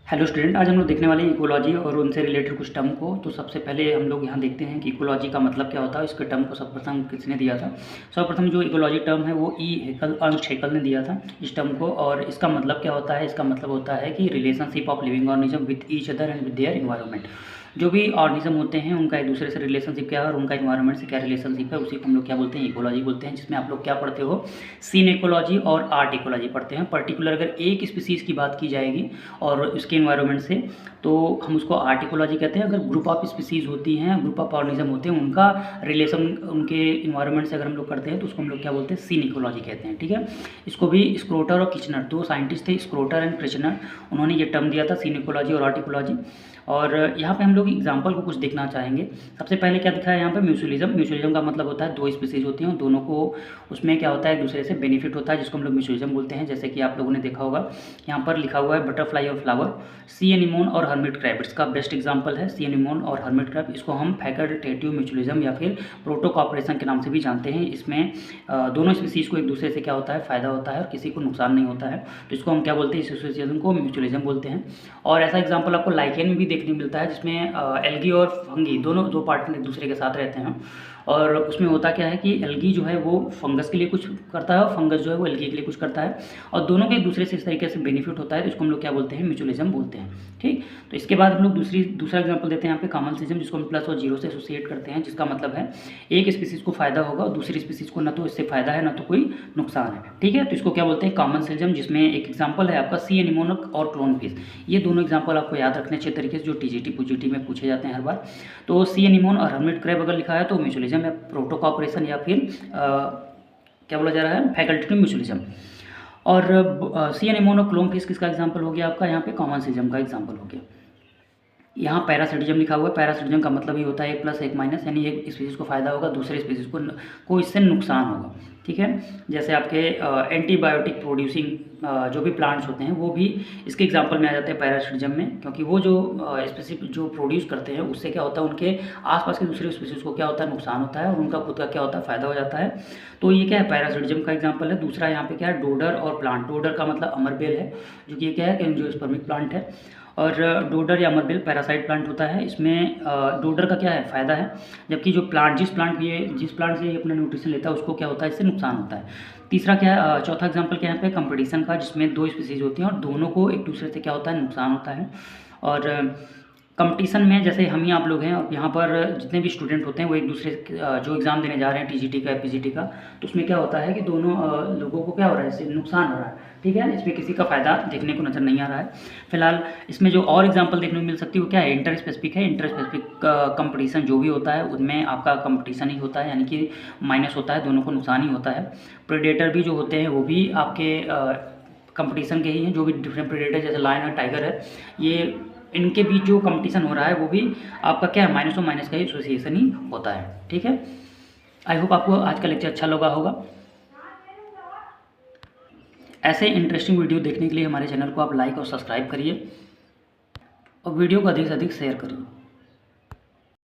Hello student, आज हम लोग देखने वाले हैं इकोलॉजी और उनसे रिलेटेड कुछ टर्म को। तो सबसे पहले हम लोग यहाँ देखते हैं कि इकोलॉजी का मतलब क्या होता है। इसके टर्म को सर्वप्रथम किसने दिया था। सर्वप्रथम जो इकोलॉजी टर्म है वो ई हेकल अर्नस्ट हेकल ने दिया था इस टर्म को। और इसका मतलब क्या होता है, इसका मतलब होता है कि relationship of living organism with each other and with their environment. जो भी ऑर्गेनिज्म होते हैं उनका एक दूसरे से रिलेशनशिप क्या है और उनका इन्वायरमेंट से क्या रिलेशनशिप है, उसी को हम लोग क्या बोलते हैं, इकोलॉजी बोलते हैं। जिसमें आप लोग क्या पढ़ते हो, सीन इकोलॉजी और आर्ट इकोलॉजी पढ़ते हैं। पर्टिकुलर अगर एक स्पीसीज़ की बात की जाएगी और उसके इन्वायरमेंट से, तो हम उसको आर्ट इकोलॉजी कहते हैं। अगर ग्रुप ऑफ स्पीसीज़ होती हैं, ग्रुप ऑफ ऑर्गेनिज्म होते हैं, उनका रिलेशन उनके इन्वायरमेंट से अगर हम लोग करते हैं तो उसको हम लोग क्या बोलते हैं, सीन इकोलॉजी कहते हैं। ठीक है, इसको भी स्क्रोटर और किचनर, दो साइंटिस्ट थे, स्क्रोटर एंड किचनर, उन्होंने ये टर्म दिया था, सीन इकोलॉजी और आर्ट इकोलॉजी। और यहाँ पे हम लोग एग्जाम्पल को कुछ देखना चाहेंगे। सबसे पहले क्या दिखा है यहाँ पे, म्यूचुअलिज्म। म्यूचुअलिज्म का मतलब होता है दो स्पीसीज होती हैं और दोनों को उसमें क्या होता है, एक दूसरे से बेनिफिट होता है, जिसको हम लोग म्यूचुअलिज्म बोलते हैं। जैसे कि आप लोगों ने देखा होगा यहाँ पर लिखा हुआ है बटरफ्लाई और फ्लावर, सी एनीमोन और हर्मिट क्रैब। इसका बेस्ट एग्जाम्पल है सी एनीमोन और हर्मिट क्रैब। इसको हम फैकल्टेटिव म्यूचुअलिज्म या फिर प्रोटो कॉपरेशन के नाम से भी जानते हैं। इसमें दोनों स्पीसीज को एक दूसरे से क्या होता है, फ़ायदा होता है और किसी को नुकसान नहीं होता है। तो इसको हम क्या बोलते हैं, इस एसोसिएशन को म्यूचुअलिज्म बोलते हैं। और ऐसा एग्जाम्पल आपको लाइकेन में भी देखने को मिलता है, जिसमें एल्गी और फंगी दोनों दो पार्टनर एक दूसरे के साथ रहते हैं। और उसमें होता क्या है कि एल्गी जो है वो फंगस के लिए कुछ करता है और फंगस जो है वो एल्गी के लिए कुछ करता है, और दोनों के एक दूसरे से इस तरीके से बेनिफिट होता है। तो इसको हम लोग क्या बोलते हैं, म्यूचुअलिज्म बोलते हैं। ठीक, तो इसके बाद हम लोग दूसरा एग्जाम्पल देते हैं यहाँ पे कॉमनसिज्म, जिसको हम प्लस और जीरो से एसोसिएट करते हैं। जिसका मतलब है एक स्पीसीज को फायदा होगा और दूसरी स्पीसीज को ना तो इससे फायदा है ना तो कोई नुकसान है। ठीक है, तो इसको क्या बोलते हैं, कॉमनसिज्म। जिसमें एक एग्जाम्पल है आपका सी एनीमोन और क्लोन फिश। ये दोनों एग्जाम्पल आपको याद रखने अच्छे तरीके से, जो टीजीटी पीजीटी में पूछे जाते हैं हर बार। तो सी एनीमोन और हर्मिट क्रैब अगर लिखा है तो म्यूचुअलिज्म या प्रोटो कॉपरेशन या फिर क्या बोला जा रहा है, फैकल्टेटिव म्यूचुअलिज्म। और सी एनीमोन और क्लोन फिश किसका एग्जाम्पल हो गया आपका, यहाँ पे कॉमनसिज्म का एग्जाम्पल हो गया। यहाँ पैरासिटिज्म लिखा हुआ है। पैरासिटिज्म का मतलब ही होता है एक प्लस एक माइनस, यानी एक स्पीसीज को फायदा होगा, दूसरे स्पीसीज को इससे नुकसान होगा। ठीक है, जैसे आपके एंटीबायोटिक प्रोड्यूसिंग जो भी प्लांट्स होते हैं वो भी इसके एग्जांपल में आ जाते हैं पैरासिटिज्म में, क्योंकि वो जो स्पेसिफिक जो प्रोड्यूस करते हैं उससे क्या होता है, उनके आसपास के दूसरे स्पीसीज को क्या होता है, नुकसान होता है, और उनका खुद का क्या होता है, फायदा हो जाता है। तो ये क्या है, पैरासिटिज्म का एग्जाम्पल है। दूसरा यहाँ पे क्या है, डोडर और प्लांट। डोडर का मतलब अमरबेल है, जो कि क्या है, एंजियोस्पर्मिक प्लांट है। और डोडर या अमरबेल पैरासाइट प्लांट होता है। इसमें डोडर का क्या है, फ़ायदा है, जबकि जो प्लांट जिस प्लांट से ये अपना न्यूट्रिशन लेता है उसको क्या होता है, इससे नुकसान होता है। तीसरा क्या है, चौथा एग्जांपल क्या है यहाँ पे, कंपटीशन का, जिसमें दो स्पीसीज होती हैं और दोनों को एक दूसरे से क्या होता है, नुकसान होता है। और कंपटीशन में जैसे हम ही आप लोग हैं और यहाँ पर जितने भी स्टूडेंट होते हैं वो एक दूसरे जो एग्ज़ाम देने जा रहे हैं टीजीटी का या पीजीटी का, तो उसमें क्या होता है कि दोनों लोगों को क्या हो रहा है, इससे नुकसान हो रहा है। ठीक है, इसमें किसी का फ़ायदा देखने को नज़र नहीं आ रहा है फिलहाल। इसमें जो और एग्जांपल देखने को मिल सकती है वो क्या है, इंटर स्पेसिफिक है। इंटर स्पेसिफिक कंपटीशन जो भी होता है उनमें आपका कंपटीशन ही होता है, यानी कि माइनस होता है, दोनों को नुकसान ही होता है। प्रेडेटर भी जो होते हैं वो भी आपके कंपटीशन के ही हैं, जो भी डिफरेंट प्रेडेटर जैसे लायन और टाइगर है, ये इनके बीच जो कंपटीशन हो रहा है वो भी आपका क्या है, माइनस और माइनस का ही एसोसिएशन ही होता है। ठीक है, आई होप आपको आज का लेक्चर अच्छा लगा होगा। ऐसे इंटरेस्टिंग वीडियो देखने के लिए हमारे चैनल को आप लाइक और सब्सक्राइब करिए और वीडियो को अधिक से अधिक शेयर करिए।